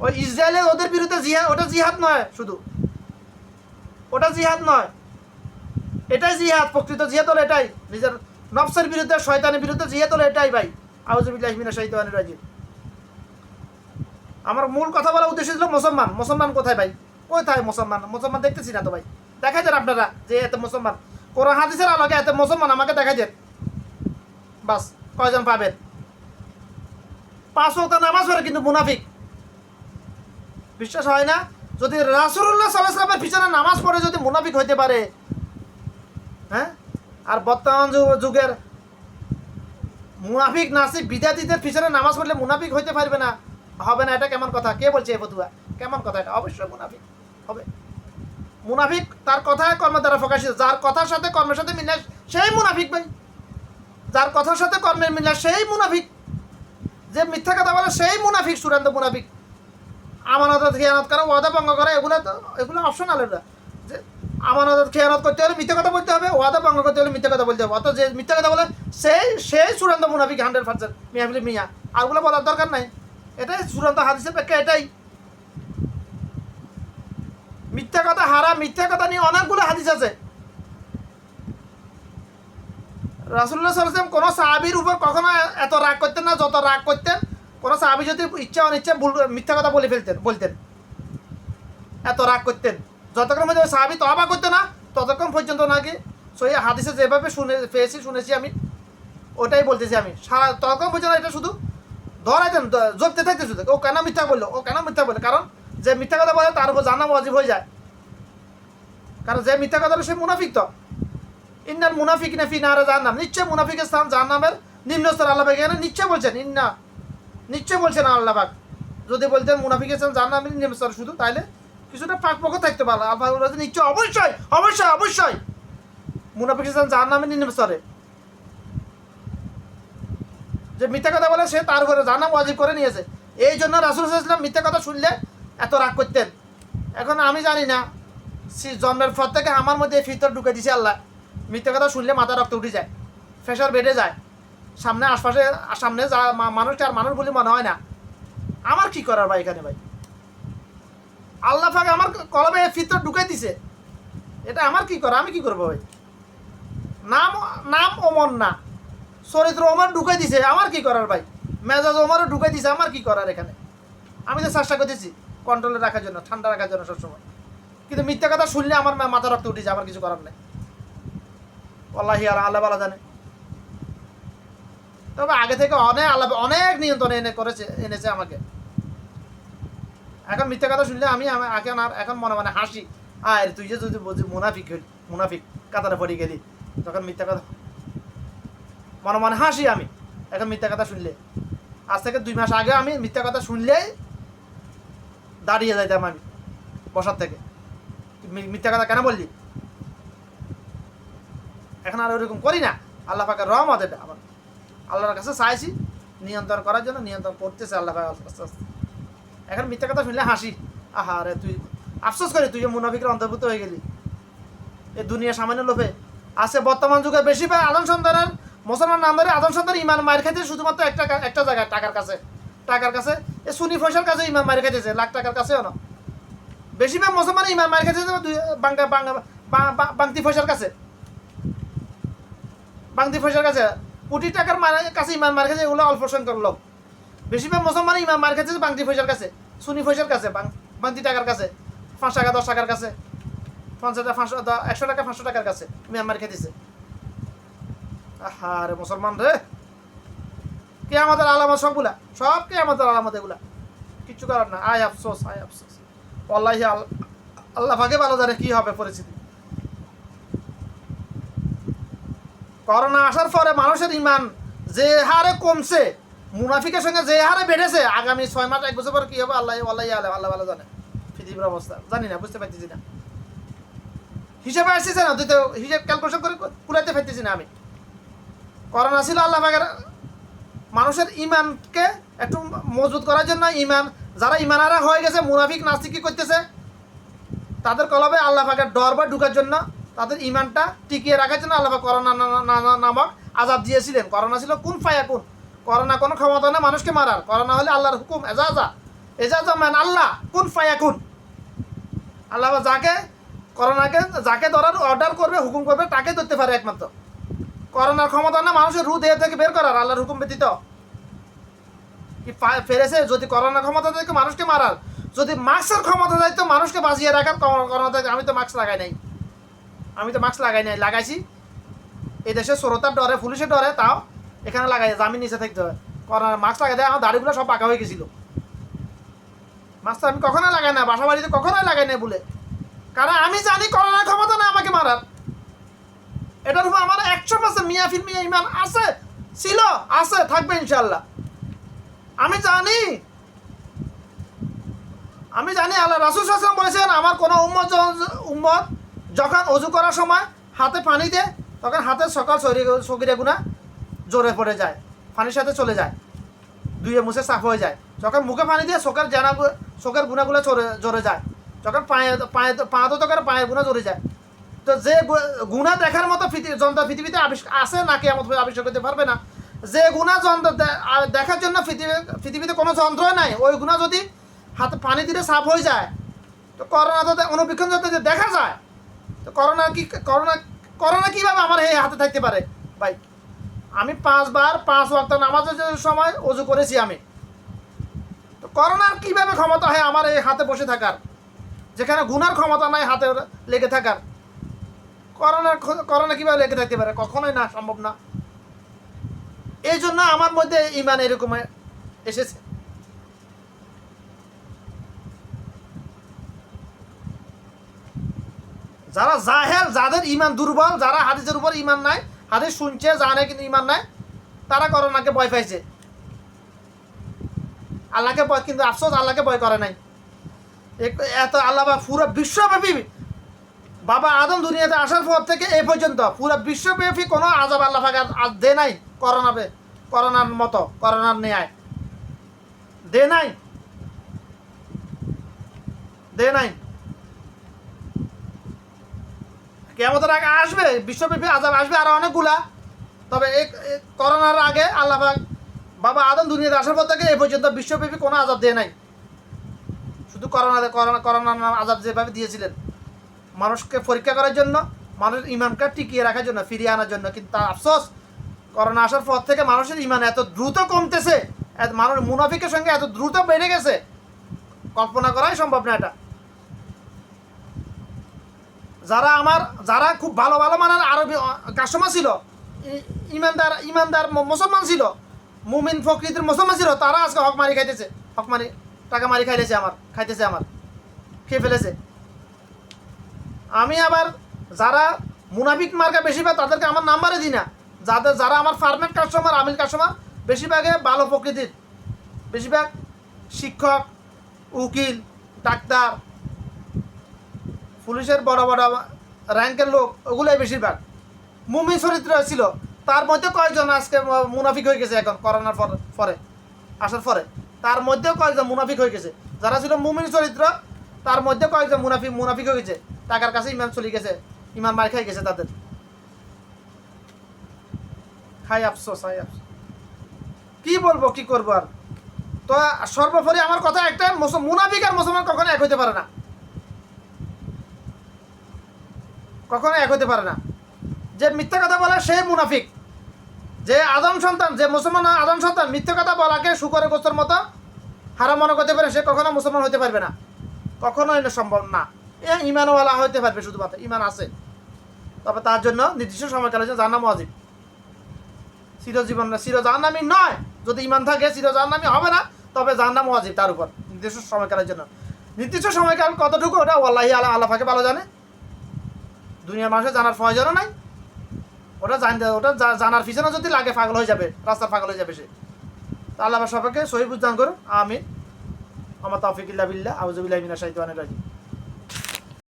ওই ইসরায়েলের ওদের বিরুদ্ধে জিহাদ, ওটা জিহাদ নয়, শুধু ওটা জিহাদ নয়, এটাই জিহাদ। প্রকৃত জিহাদ হলো এটাই, নিজের নফসের বিরুদ্ধে, শয়তানের বিরুদ্ধে জিহাদ হলো এটাই ভাই। আউযুবিল্লাহি মিনাশ শাইতানির রাজিম। আমার মূল কথা বলার উদ্দেশ্য ছিল মুসলমান। মুসলমান কোথায় ভাই? কোথায় মুসলমান? মুসলমান দেখতেছি না তো ভাই। দেখাই দেন আপনারা যে এত মুসলমান, কোরআন হাদিসের আলোকে এত মুসলমান আমাকে দেখাই দেন, বাস কয়জন পাবেন? 5 ওয়াক্ত নামাজ পড়ে কিন্তু মুনাফিক। বিশ্বাস হয় না? যদি রাসূলুল্লাহ সাল্লাল্লাহু আলাইহি ওয়াসাল্লামের পিছনে নামাজ পড়ে যদি মুনাফিক হইতে পারে, হ্যাঁ, আর বর্তমান যুগের মুনাফিক নাসিক বিদাতীদের পিছনে নামাজ পড়লে মুনাফিক হইতে পারবে না, হবে না, এটা কেমন কথা? কে বলছে এই ফতুয়া? কেমন কথা এটা? অবশ্যই মুনাফিক হবে। মুনাফিক তার কথায় কর্ম দ্বারা প্রকাশিত। যার কথার সাথে কর্মের সাথে মিলে সেই মুনাফিক ভাই। যার কথার সাথে কর্মের মিলে সেই মুনাফিক। যে মিথ্যা কথা বলে সেই মুনাফিক, চূড়ান্ত মুনাফিক। আমানত খেয়ানত করা, ওয়াদা ভঙ্গ করা, এগুলো অপশনাল। এটা যে আমানত খেয়ানত করতে হলে মিথ্যা কথা বলতে হবে, ওয়াদা ভঙ্গ করতে হলে মিথ্যা কথা বলতে হবে। অত যে মিথ্যা কথা বলে সেই চূড়ান্ত মুনাফিক 100%। মিয়াফিলি মিয়া, আরগুলো বলার দরকার নাই। এটাই চূড়ান্ত হাদিসের ব্যাখ্যা, এটাই। মিথ্যা কথা হারাম, মিথ্যা কথা নিয়ে অনেকগুলো হাদিস আছে। রাসূলুল্লাহ সাল্লাল্লাহু আলাইহি ওয়াসাল্লাম কোনো সাহাবীর উপর কখনো এত রাগ করতেন না যত রাগ করতেন কোনো সাহাবী যদি ইচ্ছা অনিচ্ছা মিথ্যা কথা বলতেন, এত রাগ করতেন। যতক্ষণ পর্যন্ত সাহাবী তওবা করতো না ততক্ষণ পর্যন্ত নাকি সহিহ হাদিসে যেভাবে শুনেছি আমি, ওটাই বলতেছি আমি। সারা ততক্ষণ পর্যন্ত এটা শুধু ধরাইতেন, জপতে থাকতে শুধু ও কেন মিথ্যা বললো, ও কেন মিথ্যা বললো। কারণ যে মিথ্যা কথা বলে তার উপর জাহান্নাম ওয়াজিব হয়ে যায়। কারণ যে মিথ্যা কথা বলে সে মুনাফিক। তো ইন্নাল মুনাফিকিনা ফি নারে জাহান্নাম, নিশ্চয় মুনাফিকের স্থান জাহান্নামের নিম্ন স্তর। আল্লাহ পাক এখানে নিশ্চয় বলছেন, নিশ্চয় বলছেন আল্লাহ পাক। যদি বলতেন মুনাফিকের স্থান জাহান্নামের নিম্ন স্তর শুধু, তাহলে কিছুটা ফাঁক পক্ষ থাকতে পারলো। আল্লাহ বলছেন নিশ্চয়, অবশ্যই অবশ্যই অবশ্যই মুনাফিকের স্থান জাহান্নামের নিম্ন স্তরে। যে মিথ্যা কথা বলে সে তার উপরে জাহান্নাম ওয়াজিব করে নিয়েছে। এই জন্য রাসূল সাল্লাল্লাহু আলাইহি ওয়াসাল্লাম মিথ্যা কথা শুনলে এত রাগ করতেন। এখন আমি জানি না, জন্মের পর থেকে আমার মধ্যে ফিতর ঢুকে দিছে আল্লাহ। মিথ্যা কথা শুনলে মাথা রক্ত উঠে যায়, প্রেশার বেড়ে যায়, সামনে আশপাশে সামনে যা মানুষটা আর মানুষ বলে মনে হয় না। আমার কি করার ভাই এখানে? ভাই আল্লাহ পাক আমার কলবে ফিতর ঢুকে দিছে, এটা আমার কি করা? আমি কি করবো ভাই? নাম ওমর না, চরিত্র ওমর ঢুকে দিছে, আমার কি করার ভাই? মেজাজ ওমরও ঢুকে দিছে, আমার কি করার এখানে? আমি তো চেষ্টা করতেছি কন্ট্রোলে রাখার জন্য, ঠান্ডা রাখার জন্য সবসময়। কিন্তু মিথ্যা কথা শুনলে আমার মাথা রক্ত উঠে যায়, আমার কিছু করার নেই। আল্লাহি আল্লাহ ভালো জানে। তবে আগে থেকে অনেক নিয়ন্ত্রণ এনেছে আমাকে। এখন মিথ্যা কথা শুনলে আমি এখন মনে মনে হাসি। আর তুই যে যদি বলছি মুনাফিক কাতারে পড়ে গেলি, তখন মিথ্যা কথা মনে মনে হাসি আমি। এখন মিথ্যা কথা শুনলে, আজ থেকে 2 মাস আগে আমি মিথ্যা কথা শুনলেই দাঁড়িয়ে যাইতাম আমি বসার থেকে, মিথ্যা কথা কেন বললি। এখন আর ওরকম করি না। আল্লাহ পাকের রহমত এটা। আবার আল্লাহর কাছে চাইছি নিয়ন্ত্রণ করার জন্য, নিয়ন্ত্রণ করতেছে আল্লাহ পাক আস্তে আস্তে। এখন মিথ্যা কথা শুনলে হাসি। আরে তুই আফসোস করি, তুই যে মুনাফিকের অন্তর্ভুক্ত হয়ে গেলি এই দুনিয়া সামান্য লোভে। আছে বর্তমান যুগে বেশিরভাগ আদম সন্তানের, মুসলমান নামদারি আদম সন্তান ইমান মায়ের খাইতে শুধুমাত্র একটা জায়গায়, টাকার কাছে। এই সুনি ফয়সার কাছে ইমান মায়ের খাইতেছে, লাখ টাকার কাছেও না। বেশিরভাগ মুসলমান ইমান মায়ের খাইতেছে বাংতি ফয়সার কাছে, কোটি টাকার কাছে ইমান মার কাছে। এগুলো অল্প সংখ্যক লোক। বেশিরভাগ মুসলমান ইমান মার কাছে বাংতি পয়সার কাছে, সুনি পয়সার কাছে, বাংতি টাকার কাছে, 5 টাকা 10 টাকার কাছে, 50 টাকা 100 টাকা 500 টাকার কাছে ইমান মার খেতেছে। আরে মুসলমান রে, কিয়ামতের আলামত সবগুলা, সব কিয়ামতের আলামত এগুলা, কিচ্ছু করার না। আয় আফসোস। ওয়াল্লাহি আল্লাহ পাকে ভালো জানে কি হবে পরিস্থিতি। করোনা আসার পরে মানুষের ইমান যে হারে কমছে, মুনাফিকের সঙ্গে যে হারে বেড়েছে, আগামী 6 মাস 1 বছর পর কি হবে আল্লাহ ভালো জানে। পৃথিবীর অবস্থা জানি না, বুঝতে পারতেছি না, হিসেবে আসতেছে না, তুই তো হিসেব ক্যালকুলেশন করে কুলাইতে পারতেছি না আমি। করোনা ছিল আল্লাহ পাকের মানুষের ইমানকে একটু মজবুত করার জন্য। যারা ইমানারা হয়ে গেছে, মুনাফিক নাস্তিক কি করতেছে, তাদের কলবে আল্লাহ পাকের ডর বা ঢুকার জন্য, তাদের ইমানটা টিকিয়ে রাখার জন্য আল্লাহ পাক করোনা নামক আযাব দিয়েছিলেন। করোনা ছিল কুন ফায়াকুন। করোনা কোনো ক্ষমতা না মানুষকে মারার, করোনা হলে আল্লাহর হুকুম এজাজা। এজাজমান আল্লাহ কুন ফায়াকুন। আল্লাহ যাকে করোনাকে যাকে ধরার অর্ডার করবে, হুকুম করবে, তাকে ধরতে পারে একমাত্র। করোনার ক্ষমতা না মানুষের রু দেহ থেকে বের করার, আল্লাহর হুকুম ব্যতীত। কি ফেরেছে যদি করোনার ক্ষমতা থেকে মানুষকে মারার, যদি মাস্কের ক্ষমতা থাকতো মানুষকে বাঁচিয়ে রাখার করোনা থেকে। আমি তো মাস্ক লাগাই নাই, লাগাইছি এই দেশে শ্রোতার ডরে, পুলিশের ডরে, তাও এখানে লাগাই, জামিন নিচে থাকতে হয়। করোনার মাস্ক লাগাই দেয়, আমার দাড়িগুলো সব পাকা হয়ে গেছিল। মাস্ক আমি কখনোই লাগাই না, বাসা বাড়িতে কখনোই লাগাই না বলে, কারণ আমি জানি করোনার ক্ষমতা না আমাকে মারার। এটার উপর আমার 100% মিয়া ফিল্মিয়া ইমান আছে, ছিল, আছে, থাকবে ইনশাল্লাহ। আমি জানি আল্লাহ রাসূল সাল্লাল্লাহু আলাইহি ওয়াসাল্লাম বলেছেন, আমার কোনো উম্মত যখন অজু করার সময় হাতে পানি দেয়, তখন হাতের সকাল সগিরা গুনাহ জোরে পড়ে যায়, পানির সাথে চলে যায়, ধুয়ে মুছে সাফ হয়ে যায়। যখন মুখে পানি দিয়ে চোখের গুণাগুলো জোরে যায়, যখন পা তো করে পায়ের গুণা জোরে যায়। তো যে গুণা দেখার মতো যন্ত্র পৃথিবীতে আছে না, কিয়ামত পর্যন্ত আবিষ্কার করতে পারবে না। যে গুণা যন্ত্র দেখার জন্য পৃথিবীতে কোনো যন্ত্রই নাই, ওই গুণা যদি হাতে পানি দিলে সাফ হয়ে যায়, তো করোনা তো অনুবীক্ষণ যাতে দেখা যায়, তো করোনা কীভাবে আমার এই হাতে থাকতে পারে ভাই? আমি 5 ওয়াক্ত নামাজের সময় অজু করেছি আমি, তো করোনার কীভাবে ক্ষমতা হয় আমার এই হাতে বসে থাকার, যেখানে গুনার ক্ষমতা নাই হাতে লেগে থাকার? করোনা কীভাবে লেগে থাকতে পারে? কখনোই না, সম্ভব না। এই জন্য আমার মধ্যে ইমান এরকম এসেছে। যারা জাহেল, যাদের ইমান দুর্বল, যারা হাদিসের উপর ইমান নাই, হাদিস শুনছে জানে কিন্তু ইমান নাই, তারা করোনাকে ভয় পাইছে। আল্লাহকে ভয়, কিন্তু আফসোস আল্লাহকে ভয় করে নাই। এত আল্লাহ পুরো বিশ্বব্যাপী বাবা আদম দুনিয়াতে আসার পর থেকে এই পর্যন্ত পুরো বিশ্বব্যাপী কোনো আযাব আল্লাহ পাক আর দে নাই করোনার মতো, করোনার ন্যায় দে নাই। কিয়ামতের আগে আসবে, বিশ্বব্যাপী আযাব আসবে আরো অনেকগুলা। তবে এই করোনার আগে আল্লাহ পাক বাবা আদম দুনিয়াতে আসার পর থেকে এই পর্যন্ত বিশ্বব্যাপী কোনো আযাব দেয় নাই। শুধু করোনার আযাব যেভাবে দিয়েছিলেন মানুষকে পরীক্ষা করার জন্য, মানুষের ইমানকে টিকিয়ে রাখার জন্য, ফিরিয়ে আনার জন্য। কিন্তু তার আফসোস, করোনা আসার পর থেকে মানুষের ইমান এত দ্রুত কমতেছে, মানুষ মুনাফিকের সঙ্গে এত দ্রুত বেড়ে গেছে, কল্পনা করাই সম্ভব না এটা। যারা খুব ভালো মানের আরবি কাস্টমার ছিল, ইমানদার মুসলমান ছিল, মুমিন প্রকৃতির মুসলমান ছিল, তারা আজকে টাকা মারি খাইতেছে আমার খেয়ে ফেলেছে। আমি আবার যারা মুনাফিক মার্কা বেশিরভাগ তাদেরকে আমার নাম্বারে দিই না। যারা আমার ফার্মেট কাস্টমার, আমিল কাস্টমার, বেশিরভাগে ভালো প্রকৃতির, বেশিরভাগ শিক্ষক, উকিল, ডাক্তার, পুলিশের বড় র্যাঙ্কের লোক, ওগুলোই বেশিরভাগ মুমিন চরিত্র ছিল। তার মধ্যে কয়েকজন আজকে মুনাফিক হয়ে গেছে, এখন করোনার পরে আসার পরে তার মধ্যেও কয়েকজন মুনাফিক হয়ে গেছে। যারা ছিল মুমিন চরিত্র, তার মধ্যে কয়েকজন মুনাফিক হয়ে গেছে, টাকার কাছে ইমান চলে গেছে, ইমান মার খাই গেছে তাদের। আফসোস কি বলবো, কি করবো আর। তো সর্বোপরি আমার কথা একটা, মুনাফিক আর মুসলমান কখনো এক হইতে পারে না, কখনো এক হইতে পারে না। যে মিথ্যা কথা বলে সে মুনাফিক, যে আদম সন্তান, যে মুসলমান আদম সন্তান মিথ্যা কথা বলাকে শুকরের গোস্তের মতো হারাম মনে করতে পারে, সে কখনো মুসলমান হতে পারবে না, কখনোই সম্ভব না। ইমানওয়ালা হইতে পারবে শুধুমাত্র, ইমান আছে। তবে তার জন্য নির্দিষ্ট সময়কালের জন্য জাহান্নাম ওয়াজিব, জাহান্নামী নয়। যদি ইমান থাকে জাহান্নামী হবে না, তবে জাহান্নাম ওয়াজিব তার উপর নির্দিষ্ট সময়কালের জন্য। নির্দিষ্ট সময়কাল কতটুকু ওটা ওয়াল্লাহি আল্লাহ পাকে ভালো জানে, দুনিয়ার মানুষের জানার প্রয়োজনও নাই। ওটা জানার পিছনে যদি লাগে পাগল হয়ে যাবে, রাস্তা পাগল হয়ে যাবে সে। তা আল্লাহ সবাইকে সহিহ বুঝ দান করুন, আমিন। আমার তাওফিক ইল্লা বিল্লাহ, আউযু বিল্লাহি মিনাশ শাইতানির রাজিম।